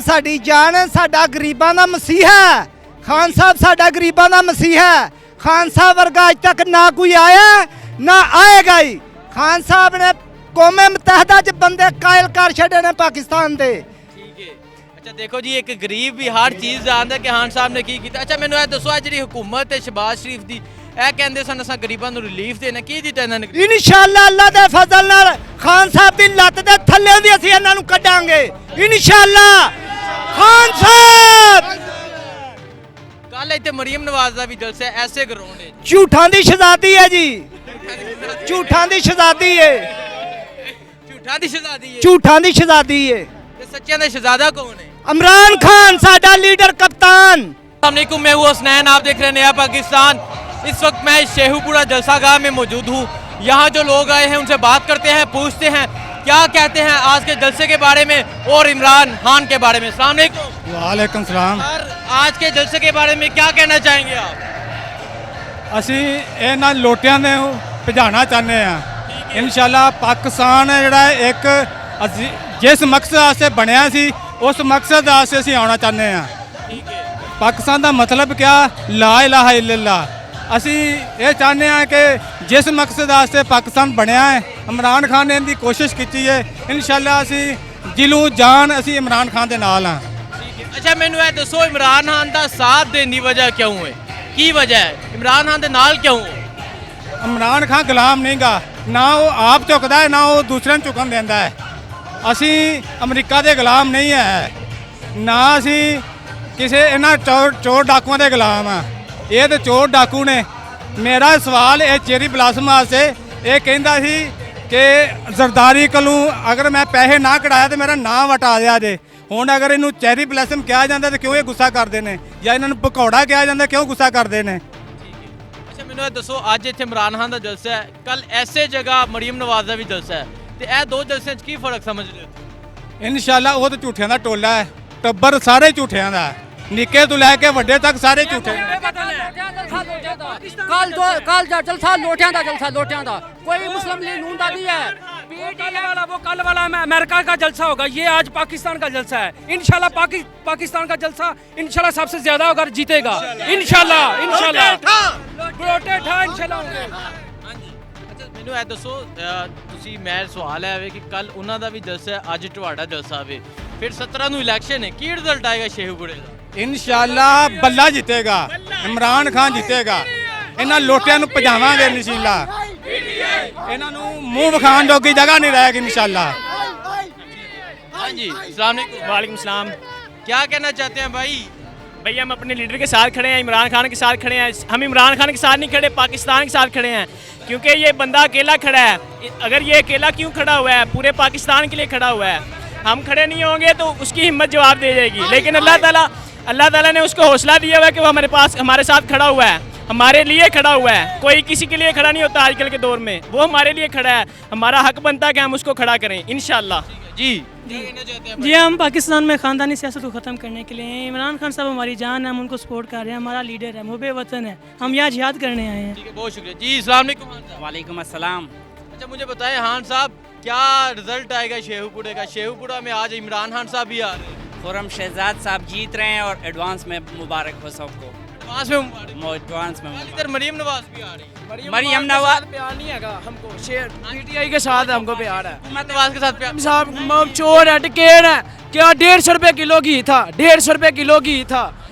साडी जान है, साडा गरीबां दा मसीहा है। खान साहब साडा गरीबां दा मसीहा है। खान साहब वर्गा अज तक ना कोई आया ना आएगा ही। खान साहब ने कौमे मुतहदा च बंदे कायल कर छड़े ने पाकिस्तान दे। ठीक है। अच्छा देखो जी, एक गरीब भी हर चीज़ जानदा कि खान साहब ने की कीता। अच्छा मैनू ये दसो, जी हुकूमत है शहबाज शरीफ दी, ਇਹ ਕਹਿੰਦੇ ਸਨ ਅਸਾਂ ਗਰੀਬਾਂ ਨੂੰ ਰਿਲੀਫ ਦੇਣਾ, ਕੀ ਦਿੱਤਾ ਇਹਨਾਂ ਨੇ? इंशाअल्लाह अल्लाह दे फजल नाल खान साहब दी लत दे थल्ले दी असीं इन्हां नूं कढांगे इंशाअल्लाह। खान साहब ਕੱਲ ਇੱਥੇ ਮਰੀਮ ਨਵਾਜ਼ ਦਾ ਵੀ ਜਲਸਾ ਹੈ, ਐਸੇ ਗਰਾਊਂਡ ਹੈ। झूठां दी शहजादी है जी, झूठां दी शहजादी है, ਝੂਠਾਂ ਦੀ ਸ਼ਹਜ਼ਾਦੀ ਹੈ झूठां दी शहजादी है। ਤੇ ਸੱਚਿਆਂ ਦਾ ਸ਼ਹਜ਼ਾਦਾ ਕੌਣ ਹੈ? इमरान खान साडा लीडर कप्तान। अस्सलाम वालेकुम, मैं हूँ हसनैन, आप देख रहे हैं नया पाकिस्तान। इस वक्त मैं शेहूपुरा जलसागाह में मौजूद हूँ। यहाँ जो लोग आए हैं उनसे बात करते हैं, पूछते हैं क्या कहते हैं आज के जलसे के बारे में और इमरान खान के बारे में। अस्सलाम वालेकुम। वालेकुम सलाम। सर, आज के जलसे के बारे में क्या कहना चाहेंगे आप? ਅਸੀਂ ਇਹਨਾਂ ਲੋਟਿਆਂ ਨੇ ਭਜਾਣਾ ਚਾਹੁੰਦੇ ਆ। ਇਨਸ਼ਾਅੱਲਾ ਪਾਕਿਸਤਾਨ ਹੈ ਜਿਹੜਾ ਇੱਕ ਅਸੀਂ ਜਿਸ ਮਕਸਦ ਵਾਸਤੇ ਬਣਿਆ ਸੀ ਉਸ ਮਕਸਦ ਵਾਸਤੇ ਅਸੀਂ ਆਉਣਾ ਚਾਹੁੰਦੇ ਆ। ਪਾਕਿਸਤਾਨ ਦਾ ਮਤਲਬ ਕਿਆ? ਲਾ ਇਲਾਹਾ ਇल्लल्लाह। ਅਸੀਂ ਇਹ ਚਾਹੁੰਦੇ ਆ ਕਿ ਜਿਸ ਮਕਸਦ ਵਾਸਤੇ ਪਾਕਿਸਤਾਨ ਬਣਿਆ ਹੈ ਇਮਰਾਨ ਖਾਨ ਨੇ ਇਹਦੀ ਕੋਸ਼ਿਸ਼ ਕੀਤੀ ਹੈ। ਇਨਸ਼ਾਅੱਲਾ ਅਸੀਂ ਦਿਲੋਂ ਜਾਨ ਅਸੀਂ ਇਮਰਾਨ ਖਾਨ ਦੇ ਨਾਲ ਆ। अच्छा मैनू ये दसो, इमरान खान का साथ देने की वजह क्यों है? की वजह है इमरान खान के नाल क्यों हो? ਇਮਰਾਨ ਖਾਨ ਗੁਲਾਮ ਨਹੀਂਗਾ, ਨਾ ਉਹ ਆਪ ਝੁਕਦਾ ਹੈ ਨਾ ਉਹ ਦੂਸਰਿਆਂ ਨੂੰ ਝੁਕਣ ਦਿੰਦਾ ਹੈ। ਅਸੀਂ ਅਮਰੀਕਾ ਦੇ ਗੁਲਾਮ ਨਹੀਂ ਹੈ, ਨਾ ਅਸੀਂ ਕਿਸੇ ਇਹਨਾਂ ਚੋਰ ਡਾਕੂਆਂ ਦੇ ਗੁਲਾਮ ਆ। ਇਹ ਤੇ ਚੋਰ ਡਾਕੂ ਨੇ। ਮੇਰਾ ਸਵਾਲ ਇਹ ਚੇਰੀ ਬਲਾਸਮ ਵਾਸਤੇ ਇਹ ਕਹਿੰਦਾ ਸੀ ਕਿ ਜ਼ਰਦਾਰੀ ਕੋਲੋਂ ਅਗਰ ਮੈਂ ਪੈਸੇ ਨਾ ਕਢਾਇਆ ਤੇ ਮੇਰਾ ਨਾਂ ਵਟਾ ਦਿਆ ਜੇ। ਹੁਣ ਅਗਰ ਇਹਨੂੰ ਚੈਰੀ ਬਲਾਸਮ ਕਿਹਾ ਜਾਂਦਾ ਤੇ ਕਿਉਂ ਇਹ ਗੁੱਸਾ ਕਰਦੇ ਨੇ, ਜਾਂ ਇਹਨਾਂ ਨੂੰ ਪਕੌੜਾ ਕਿਹਾ ਜਾਂਦਾ ਕਿਉਂ ਗੁੱਸਾ ਕਰਦੇ ਨੇ? अच्छा मैनू ये दसो, अज इत्थे इमरान खान का जलसा है, कल ऐसे जगह मरीम नवाज का भी जलसा है, तो यह दो जलसे की फर्क समझ रहे हो? ਇਨਸ਼ਾਅੱਲਾ ਉਹ ਤਾਂ ਝੂਠਿਆਂ ਦਾ ਟੋਲਾ ਹੈ, ਟੱਬਰ ਸਾਰੇ ਝੂਠਿਆਂ ਦਾ, ਨਿੱਕੇ ਤੋਂ ਲੈ ਕੇ ਵੱਡੇ ਤੱਕ ਸਾਰੇ ਝੂਠੇ। कल जलसा लोटियां दा जलसा, लोटियां दा, कोई मुस्लिम लीग नून दा नहीं है। वो कल वाला अमेरिका का जलसा होगा, ये आज पाकिस्तान का जलसा है। इंशाल्लाह पाकिस्तान का जलसा इंशाल्लाह सबसे ज्यादा होगा, जीतेगा इंशाल्लाह। इंशाल्लाह ਮੈਨੂੰ ਇਹ ਦੱਸੋ, ਤੁਸੀਂ ਮੈਂ ਸਵਾਲ ਹੈ ਵੇ ਕਿ ਕੱਲ ਉਹਨਾਂ ਦਾ ਵੀ ਜਲਸਾ ਹੈ, ਅੱਜ ਤੁਹਾਡਾ ਜਲਸਾ ਵੇ, ਫਿਰ 17 ਨੂੰ ਇਲੈਕਸ਼ਨ ਹੈ, ਕੀ ਰਿਜ਼ਲਟ ਆਏਗਾ ਸ਼ੇਹੂਪੁਰੇ ਦਾ? ਇਨਸ਼ਾਅੱਲਾ ਬੱਲਾ ਜਿੱਤੇਗਾ, ਇਮਰਾਨ ਖਾਨ ਜਿੱਤੇਗਾ। ਇਹਨਾਂ ਲੋਟਿਆਂ ਨੂੰ ਭਜਾਵਾਂਗੇ ਇਨਸ਼ਾਅੱਲਾ, ਇਹਨਾਂ ਨੂੰ ਮੂੰਹ ਵਿਖਾਉਣ ਜੋਗੀ ਜਗ੍ਹਾ ਨਹੀਂ रहेगी इनशाला। हाँ जी, अस्सलाम वालेकुम। वालेकुम सलाम। क्या कहना चाहते हैं भाई? भैया हम अपने लीडर के साथ खड़े हैं, इमरान खान के साथ खड़े हैं। हम इमरान खान के साथ नहीं खड़े, पाकिस्तान के साथ खड़े हैं, क्योंकि ये बंदा अकेला खड़ा है। अगर ये अकेला क्यों खड़ा हुआ है? पूरे पाकिस्तान के लिए खड़ा हुआ है। हम खड़े नहीं होंगे तो उसकी हिम्मत जवाब दे जाएगी। लेकिन अल्लाह ताला ने उसको हौसला दिया हुआ है कि वो हमारे साथ खड़ा हुआ है, हमारे लिए खड़ा हुआ है। कोई किसी के लिए खड़ा नहीं होता आजकल के दौर में, वो हमारे लिए खड़ा है। हमारा हक बनता है कि हम उसको खड़ा करें इंशाल्लाह। जी जी हम पाकिस्तान में ख़ानदानी सियासत को ख़त्म करने के लिए हैं। इमरान खान साहब हमारी जान है, हम उनको सपोर्ट कर रहे हैं, हमारा लीडर है, मुहब्बे वतन है, हम यहाँ जिहाद करने आए हैं। ठीक है, बहुत शुक्रिया जी। अस्सलाम वालेकुम खान साहब। वालेकुम अस्सलाम। अच्छा मुझे बताएं खान साहब, क्या रिजल्ट आएगा शेहूपुरे का? शेहूपुरा में आज इमरान खान साहब भी आ रहे हैं, खुर्रम शहजाद साहब जीत रहे हैं और एडवांस में मुबारक हो सबको। एडवांस में मुबारक। एडवांस में इधर मरीम नवाज भी आ रही है। मरियम नवाज प्यार नहीं है हमको, शेर पीटीआई के साथ हमको प्यार है। हुकूमत नवाज के साथ प्यार। साहब चोर है, डकैत है। क्या 150 रुपए किलो घी था, 150 रुपए किलो घी था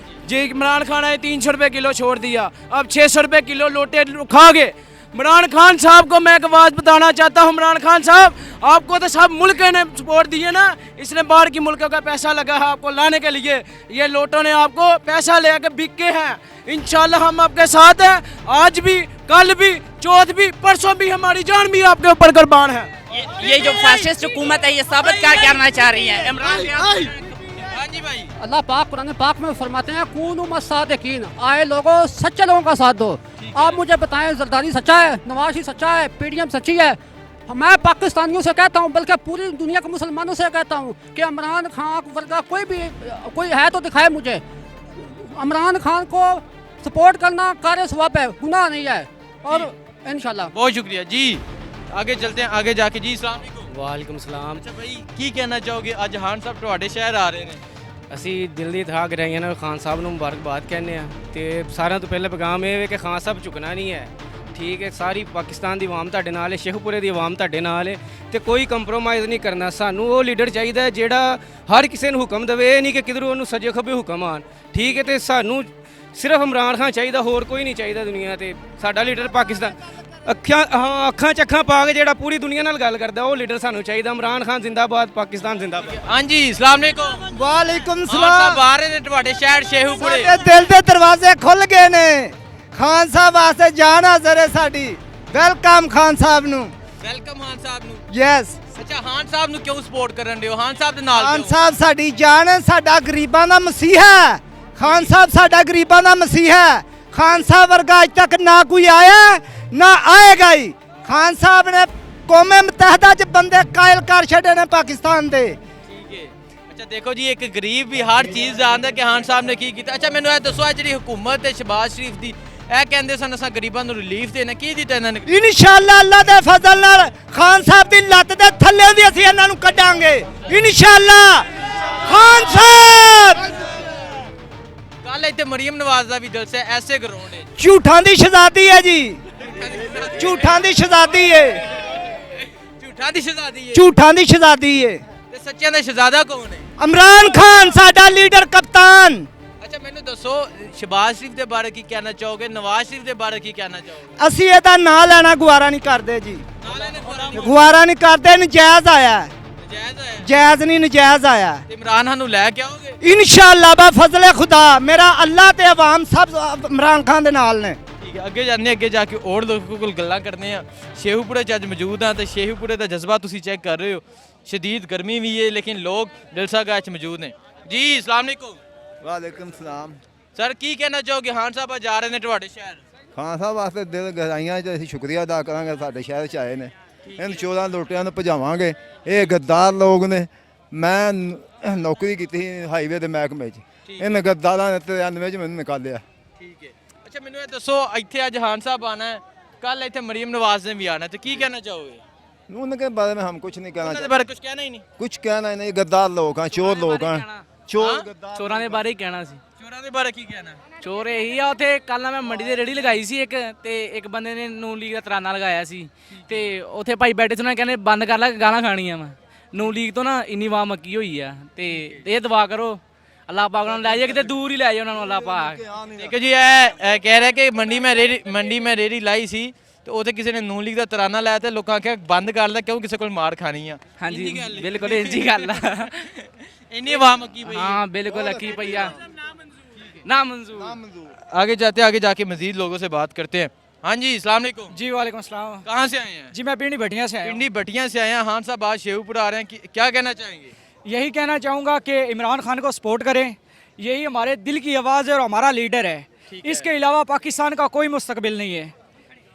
जी। इमरान खान आए 300 रुपए किलो छोड़ दिया, अब 600 रुपए किलो लोटे खा गए। इमरान खान साहब को मैं एक बात बताना चाहता हूँ, इमरान खान साहब आपको तो सब मुल्क ने सपोर्ट दिए ना, इसने बाहर की मुल्कों का पैसा लगा है आपको लाने के लिए, ये लोटों ने आपको पैसा ले के बिके हैं। इंशाल्लाह हम आपके साथ हैं, आज भी, कल भी, चौथ भी, परसों भी, हमारी जान भी आपके ऊपर कुर्बान है। ये जो फाशिस्ट हुकूमत है ये साबित क्या करना चाह रही है इमरान? हाँ जी भाई। अल्लाह पाक कुरान पाक में फरमाते हैं कूनू मस्सादिकीन, आए लोगों सच्चे लोगों का साथ दो। आप मुझे बताएं, जरदारी सच्चा है, नवाज सच्चा है, पीडीएम सच्ची है? मैं पाकिस्तानियों से कहता हूँ, बल्कि पूरी दुनिया के मुसलमानों से कहता हूँ कि इमरान खान वर्गा कोई है तो दिखाए मुझे। इमरान खान को सपोर्ट करना कार्य स्वाब है, गुनाह नहीं है। और इंशाल्लाह। बहुत शुक्रिया जी। आगे चलते हैं, आगे जाके जी। अस्सलाम वालेकुम। वालेकुम सलाम। अच्छा भाई की कहना चाहोगे, आज खान साहब ਤੁਹਾਡੇ शहर आ रहे हैं? ਅਸੀਂ ਦਿਲ ਦੀ ਥਾਂ ਗਰਾਈਆਂ ਨਾਲ ਖਾਨ ਸਾਹਿਬ ਨੂੰ ਮੁਬਾਰਕਬਾਦ ਕਹਿੰਦੇ ਆ ਤੇ ਸਾਰਿਆਂ ਤੋਂ ਪਹਿਲਾਂ ਪੈਗਾਮ ਇਹ ਹੈ ਕਿ ਖਾਨ ਸਾਹਿਬ ਝੁਕਣਾ ਨਹੀਂ ਹੈ। ਠੀਕ ਹੈ, ਸਾਰੀ ਪਾਕਿਸਤਾਨ ਦੀ ਆਵਾਮ ਤੁਹਾਡੇ ਨਾਲ ਹੈ, ਸ਼ੇਖੂਪੁਰੇ ਦੀ ਆਵਾਮ ਤੁਹਾਡੇ ਨਾਲ ਹੈ ਤੇ ਕੋਈ ਕੰਪਰੋਮਾਈਜ਼ ਨਹੀਂ ਕਰਨਾ। ਸਾਨੂੰ ਉਹ ਲੀਡਰ ਚਾਹੀਦਾ ਹੈ ਜਿਹੜਾ ਹਰ ਕਿਸੇ ਨੂੰ ਹੁਕਮ ਦੇਵੇ, ਇਹ ਨਹੀਂ ਕਿ ਕਿਧਰੋਂ ਉਹਨੂੰ ਸੱਜੇ ਖੱਬੇ ਹੁਕਮ ਆਣ। ਠੀਕ ਹੈ, ਤੇ ਸਾਨੂੰ ਸਿਰਫ ਇਮਰਾਨ ਖਾਨ ਚਾਹੀਦਾ, ਹੋਰ ਕੋਈ ਨਹੀਂ ਚਾਹੀਦਾ ਦੁਨੀਆ ਤੇ। ਸਾਡਾ ਲੀਡਰ ਪਾਕਿਸਤਾਨ ਅੱਖਾਂ 'ਚ ਅੱਖਾਂ ਪਾ ਕੇ ਜਿਹੜਾ ਪੂਰੀ ਦੁਨੀਆ ਨਾਲ ਗੱਲ ਕਰਦਾ, ਉਹ ਲੀਡਰ ਸਾਨੂੰ ਚਾਹੀਦਾ। ਇਮਰਾਨ ਖਾਨ ਜ਼ਿੰਦਾਬਾਦ, ਪਾਕਿਸਤਾਨ ਜ਼ਿੰਦਾਬਾਦ। हाँ जी, अस्सलाम वालेकुम। ਵਾਲੇਕੁਮ खान ਸਲਾਮ। साहब आ रहे ने ਤੁਹਾਡੇ ਸ਼ਹਿਰ ਸ਼ੇਹੂਪੁਰੇ। ਸਾਡੇ ਦਿਲ ਦੇ ਦਰਵਾਜ਼ੇ ਖੁੱਲ ਗਏ ਨੇ। ਖਾਨ ਸਾਹਿਬ ਵਾਸਤੇ ਜਾਨ ਹਾਜ਼ਰ ਹੈ ਸਾਡੀ। ਵੈਲਕਮ ਖਾਨ ਸਾਹਿਬ ਨੂੰ। ਵੈਲਕਮ ਖਾਨ ਸਾਹਿਬ ਨੂੰ। ਯੈਸ, ਅੱਛਾ, ਖਾਨ ਸਾਹਿਬ ਨੂੰ ਕਿਉਂ ਸਪੋਰਟ ਕਰਨ ਦੇ ਹੋ? ਖਾਨ ਸਾਹਿਬ ਦੇ ਨਾਲ ਖਾਨ ਕਿਉਂ? ਸਾਹਿਬ ਸਾਡੀ ਜਾਨ ਹੈ, ਸਾਡਾ ਗਰੀਬਾਂ ਦਾ ਮਸੀਹਾ ਹੈ। ਖਾਨ ਸਾਹਿਬ ਸਾਡਾ ਗਰੀਬਾਂ ਦਾ ਮਸੀਹਾ ਹੈ। ਖਾਨ ਸਾਹਿਬ ਵਰਗਾ ਅੱਜ ਤੱਕ ਨਾ ਕੋਈ ਆਇਆ ਨਾ ਆਏਗਾ ਹੀ। ਖਾਨ ਸਾਹਿਬ ਨੇ ਕੌਮੇ ਮੁਤਹਿਦਾ 'ਚ ਬੰਦੇ ਕਾਇਲ ਕਰ ਛੱਡੇ ਨੇ ਪਾਕਿਸਤਾਨ ਦੇ। ਠੀਕ ਹੈ। ਅੱਛਾ ਦੇਖੋ ਜੀ, ਇੱਕ ਗਰੀਬ ਵੀ ਹਰ ਚੀਜ਼ ਜਾਣਦਾ ਕਿ ਖਾਨ ਸਾਹਿਬ ਨੇ ਕੀ ਕੀਤਾ। ਅੱਛਾ ਮੈਨੂੰ ਇਹ ਦੱਸੋ, ਇਹ ਜਿਹੜੀ ਹੁਕੂਮਤ ਹੈ ਸ਼ਹਬਾਜ਼ ਸ਼ਰੀਫ ਦੀ, ਇਹ ਕਹਿੰਦੇ ਸਨ ਅਸਾਂ ਗਰੀਬਾਂ ਨੂੰ ਰਿਲੀਫ ਦੇਣਾ, ਕੀ ਦਿੱਤਾ ਇਹਨਾਂ ਨੇ? ਇਨਸ਼ਾਅੱਲਾ ਅੱਲਾ ਦੇ ਫਜ਼ਲ ਨਾਲ ਖਾਨ ਸਾਹਿਬ ਦੀ ਲੱਤ ਦੇ ਥੱਲੇ ਵੀ ਅਸੀਂ ਇਹਨਾਂ ਨੂੰ ਕੱਢਾਂਗੇ ਇਨਸ਼ਾਅੱਲਾ। ਖਾਨ ਸਾਹਿਬ ਕੱਲ ਇੱਥੇ ਮਰੀਮ ਨਵਾਜ਼ ਦਾ ਵੀ ਜਲਸਾ ਹੈ, ਐਸੇ ਗਰਾਊਂਡ ਹੈ। ਝੂਠਾਂ ਦੀ ਸ਼ਹਜ਼ਾਦੀ ਹੈ ਜੀ, ਝੂਠਾਂ ਦੀ ਸ਼ਹਜ਼ਾਦੀ ਹੈ, ਝੂਠਾਂ ਦੀ ਸ਼ਹਜ਼ਾਦੀ ਹੈ ਝੂਠਾਂ ਦੀ ਸ਼ਹਜ਼ਾਦੀ ਹੈ। ਤੇ ਸੱਚਿਆਂ ਦਾ ਸ਼ਹਜ਼ਾਦਾ ਕੌਣ ਹੈ? ਇਮਰਾਨ ਖਾਨ ਸਾਡਾ ਲੀਡਰ ਕਪਤਾਨ। ਅੱਛਾ ਮੈਨੂੰ ਦੱਸੋ, ਸ਼ਹਬਾਜ਼ ਸ਼ਰੀਫ ਦੇ ਬਾਰੇ ਕੀ ਕਹਿਣਾ ਚਾਹੋਗੇ? ਨਵਾਜ਼ ਸ਼ਰੀਫ ਦੇ ਬਾਰੇ ਕੀ ਕਹਿਣਾ ਚਾਹੋਗੇ? ਅਸੀਂ ਇਹਦਾ ਨਾਂ ਲੈਣਾ ਗੁਆਰਾ ਨਹੀਂ ਕਰਦੇ ਜੀ, ਨਾਲੇ ਨੇ ਬੋਲਾ ਗੁਆਰਾ ਨਹੀਂ ਕਰਦੇ। ਨਜਾਇਜ਼ ਆਇਆ, ਨਜਾਇਜ਼ ਹੈ। ਜਾਇਜ਼ ਨਹੀਂ ਨਜਾਇਜ਼ ਆਇਆ। ਤੇ ਇਮਰਾਨ ਖਾਨ ਨੂੰ ਲੈ ਕੇ ਆਓਗੇ? ਇਨਸ਼ਾਅੱਲਾ ਬਾ ਫਜ਼ਲ ਖੁਦਾ ਮੇਰਾ ਅੱਲਾ ਤੇ ਆਵਾਮ ਸਭ ਇਮਰਾਨ ਖਾਨ ਦੇ ਨਾਲ ਨੇ। ਠੀਕ ਹੈ, ਅੱਗੇ ਜਾਂਦੇ ਅੱਗੇ ਜਾ ਕੇ ਹੋਰ ਲੋਕਾਂ ਕੋਲ ਗੱਲਾਂ ਕਰਦੇ ਆ। ਸ਼ੇਹੂਪੁਰੇ 'ਚ ਅੱਜ ਮੌਜੂਦ ਆ ਤੇ ਸ਼ੇਹੂਪੁਰੇ ਦਾ ਜਜ਼ਬਾ ਤੁਸੀਂ ਚੈੱਕ ਕਰ ਰਹੇ ਹੋ। ਸ਼ਦੀਦ ਗਰਮੀ ਵੀ ਹੈ ਲੇਕਿਨ ਲੋਕ ਜਲਸਾਗਾਹ 'ਚ ਮੌਜੂਦ ਨੇ। ਜੀ अस्सलाम वालेकुम। ਵਾਲੇਕੁਮ ਸਲਾਮ। ਸਰ ਕੀ ਕਹਿਣਾ ਚਾਹੋਗੇ? ਖਾਨ ਸਾਹਿਬ ਆ ਜਾ ਰਹੇ ਨੇ ਤੁਹਾਡੇ ਸ਼ਹਿਰ। ਖਾਨ ਸਾਹਿਬ ਵਾਸਤੇ ਦਿਲ ਗਹਿਰਾਈਆਂ 'ਚ ਅਸੀਂ ਸ਼ੁਕਰੀਆ ਅਦਾ ਕਰਾਂਗੇ, ਸਾਡੇ ਸ਼ਹਿਰ 'ਚ ਆਏ ਨੇ। ਇਹਨਾਂ ਚੋਰਾਂ ਲੋਟਿਆਂ ਨੂੰ ਭਜਾਵਾਂਗੇ। ਇਹ ਗੱਦਾਰ ਲੋਕ ਨੇ। ਮੈਂ ਨੌਕਰੀ ਕੀਤੀ ਸੀ ਹਾਈਵੇ ਦੇ ਮਹਿਕਮੇ 'ਚ। ਇਹਨਾਂ ਗੱਦਾਰਾਂ ਨੇ 93 'ਚ ਮੈਨੂੰ ਨਿਕਾਲਿਆ। ਠੀਕ ਹੈ। ਅੱਛਾ ਮੈਨੂੰ ਇਹ ਦੱਸੋ, ਇੱਥੇ ਅੱਜ ਖਾਨ ਸਾਹਿਬ ਆਣਾ ਹੈ, ਕੱਲ ਇੱਥੇ ਮਰੀਮ ਨਵਾਜ਼ ਨੇ ਵੀ ਆਣਾ, ਤੇ ਕੀ ਕਹਿਣਾ ਚਾਹੋਗੇ? उनके बारे में हम कुछ नहीं कहना ਉਹਨਾਂ ਦੇ चाहते, ਬਾਰੇ ਕੁਝ ਕਹਿਣਾ ਹੀ ਨਹੀਂ। कुछ कहना ही नहीं। गद्दार लोग हैं, चोर लोग हैं, चोर हाँ? गद्दार। ਚੋਰਾਂ ਦੇ ਬਾਰੇ ਹੀ ਕਹਿਣਾ ਸੀ। ਚੋਰਾਂ ਦੇ ਬਾਰੇ ਕੀ ਕਹਿਣਾ? ਚੋਰ ਇਹੀ ਆ, ਉੱਥੇ ਕੱਲ ਮੈਂ ਮੰਡੀ ਦੇ ਰੇੜੀ ਲਗਾਈ ਸੀ ਇੱਕ, ਤੇ ਇੱਕ ਬੰਦੇ ਨੇ ਨੂਨ ਲੀਗ ਦਾ ਤਰਾਨਾ ਲਗਾਇਆ ਸੀ ਤੇ ਉੱਥੇ ਭਾਈ ਬੈਠੇ ਸੀ, ਉਹਨਾਂ ਕਹਿੰਦੇ ਬੰਦ ਕਰ ਲੈ, ਗਾਲਾਂ ਖਾਣੀਆਂ ਵਾ। ਨੂਨ ਲੀਗ ਤੋਂ ਨਾ ਇੰਨੀ ਵਾਹ ਮੱਕੀ ਹੋਈ ਆ ਤੇ ਇਹ ਦੁਆ ਕਰੋ ਅੱਲਾਹ ਪਾਕ ਉਹਨਾਂ ਨੂੰ ਲੈ ਜਾਏ ਕਿਤੇ ਦੂਰ ਹੀ ਲੈ ਜਾਏ ਉਹਨਾਂ ਨੂੰ ਅੱਲਾਹ ਪਾਕ। ਦੇਖੋ ਜੀ, ਇਹ ਕਹਿ ਰਿਹਾ ਕਿ ਮੰਡੀ ਮੈਂ ਰੇੜੀ ਲਾਈ ਸੀ ਤੇ ਉਹਦੇ ਕਿਸੇ ਨੇ ਨੂਨ ਲੀਗ ਦਾ ਤਰਾਨਾ ਲਾਇਆ ਤੇ ਲੋਕਾਂ ਆਖਿਆ ਬੰਦ ਕਰ ਲੈ ਕਿਉਂ ਕਿਸੇ ਕੋਲ ਮਾਰ ਖਾਣੀ ਆ। ਹਾਂਜੀ ਬਿਲਕੁਲ ਇਹ ਜੀ ਗੱਲ ਆ। ਇੰਨੀ ਆਵਾਮ ਅੱਗੀ ਪਈ। हाँ बिल्कुल अकी भैया ना मंजूर। आगे जाके मजीद लोगों से बात करते हैं। हाँ जी अस्सलाम वालेकुम। जी वालेकुम अस्सलाम। कहाँ से आए हैं? जी मैं पिंडी भटिया से आया हूँ। पिंडी भटिया से आए हैं। खान साहब आज शेहूपुर आ रहे हैं, क्या कहना चाहेंगे? यही कहना चाहूँगा कि इमरान खान को सपोर्ट करें, यही हमारे दिल की आवाज़ है और हमारा लीडर है। इसके अलावा पाकिस्तान का कोई मुस्तकबिल नहीं है,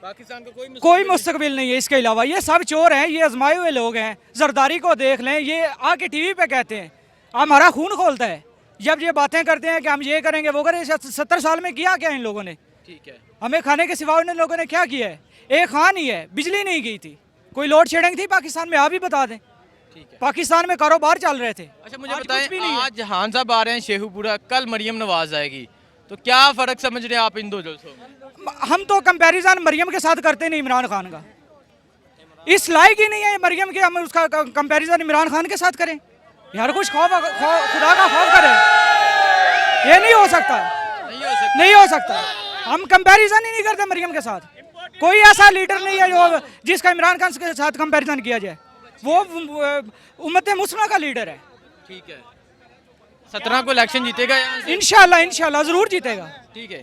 पाकिस्तान का कोई मुस्तकबिल नहीं है इसके अलावा। ये सब चोर हैं, ये आजमाए हुए लोग हैं। जरदारी को देख लें, ये आके टीवी पे कहते हैं हमारा खून खोलता है। जब ये बातें करते हैं कि हम ये करेंगे वो करेंगे, 70 साल में किया क्या इन लोगों ने? ठीक है। हमें खाने के सिवा इन लोगों ने क्या किया है? एक खान ही है, बिजली नहीं गई थी, कोई लोड शेडिंग थी पाकिस्तान में? आप ही बता दें। ठीक है। पाकिस्तान में कारोबार चल रहे थे। अच्छा मुझे आज कुछ भी बताएं, नहीं है। आज खान साहब आ रहे हैं शेहूपुरा, कल मरियम नवाज आएगी, तो क्या फर्क समझ रहे हैं आप इन दो जलसों में? हम तो कंपैरिजन मरियम के साथ करते नहीं इमरान खान का। इस लायक ही नहीं है मरियम के, हम उसका कंपैरिजन इमरान खान के साथ करें। यार कुछ खुदा का खौफ करें, ये नहीं हो सकता, नहीं हो सकता। हम कंपैरिजन ही नहीं करते मरियम के साथ। कोई ऐसा लीडर नहीं है जो जिसका इमरान खान के साथ कंपैरिजन किया जाए। वो उम्मत मुस्लिमा का लीडर है। ठीक है। 17 को इलेक्शन जीतेगा यहाँ से? इंशाल्लाह इंशाल्लाह जरूर जीतेगा। ठीक है।